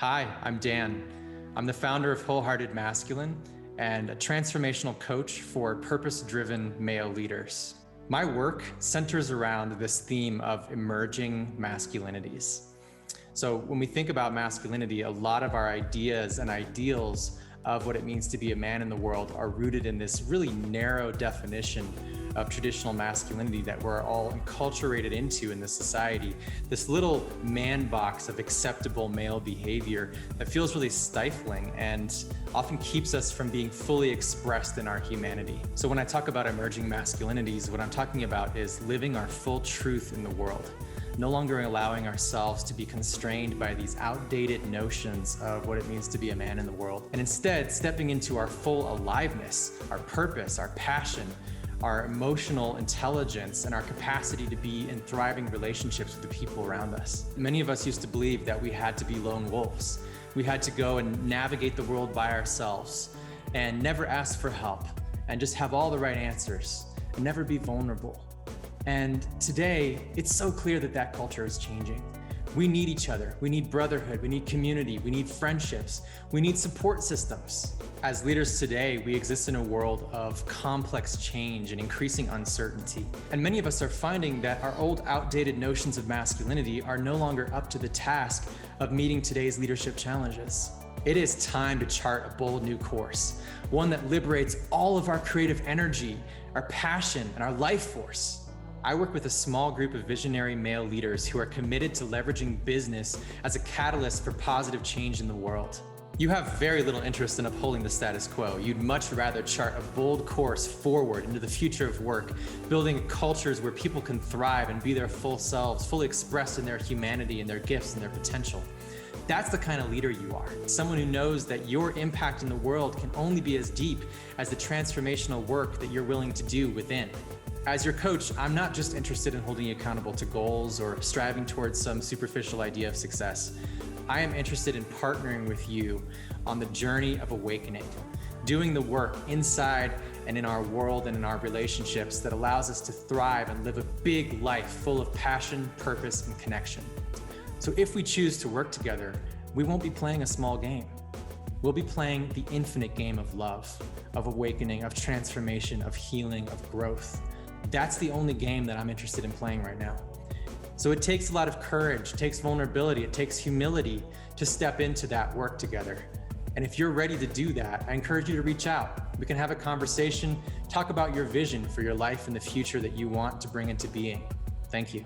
Hi, I'm Dan. I'm the founder of Wholehearted Masculine and a transformational coach for purpose-driven male leaders. My work centers around this theme of emerging masculinities. So when we think about masculinity, a lot of our ideas and ideals of what it means to be a man in the world are rooted in this really narrow definition of traditional masculinity that we're all enculturated into in this society. This little man box of acceptable male behavior that feels really stifling and often keeps us from being fully expressed in our humanity. So when I talk about emerging masculinities, what I'm talking about is living our full truth in the world. No longer allowing ourselves to be constrained by these outdated notions of what it means to be a man in the world, and instead stepping into our full aliveness, our purpose, our passion, our emotional intelligence, and our capacity to be in thriving relationships with the people around us. Many of us used to believe that we had to be lone wolves. We had to go and navigate the world by ourselves and never ask for help and just have all the right answers and never be vulnerable. And today, it's so clear that that culture is changing. We need each other. We need brotherhood. We need community. We need friendships. We need support systems. As leaders today, we exist in a world of complex change and increasing uncertainty. And many of us are finding that our old, outdated notions of masculinity are no longer up to the task of meeting today's leadership challenges. It is time to chart a bold new course, one that liberates all of our creative energy, our passion, and our life force. I work with a small group of visionary male leaders who are committed to leveraging business as a catalyst for positive change in the world. You have very little interest in upholding the status quo. You'd much rather chart a bold course forward into the future of work, building cultures where people can thrive and be their full selves, fully expressed in their humanity and their gifts and their potential. That's the kind of leader you are. Someone who knows that your impact in the world can only be as deep as the transformational work that you're willing to do within. As your coach, I'm not just interested in holding you accountable to goals or striving towards some superficial idea of success. I am interested in partnering with you on the journey of awakening, doing the work inside and in our world and in our relationships that allows us to thrive and live a big life full of passion, purpose, and connection. So if we choose to work together, we won't be playing a small game. We'll be playing the infinite game of love, of awakening, of transformation, of healing, of growth. That's the only game that I'm interested in playing right now. So it takes a lot of courage, it takes vulnerability, it takes humility to step into that work together. And if you're ready to do that, I encourage you to reach out. We can have a conversation, talk about your vision for your life and the future that you want to bring into being. Thank you.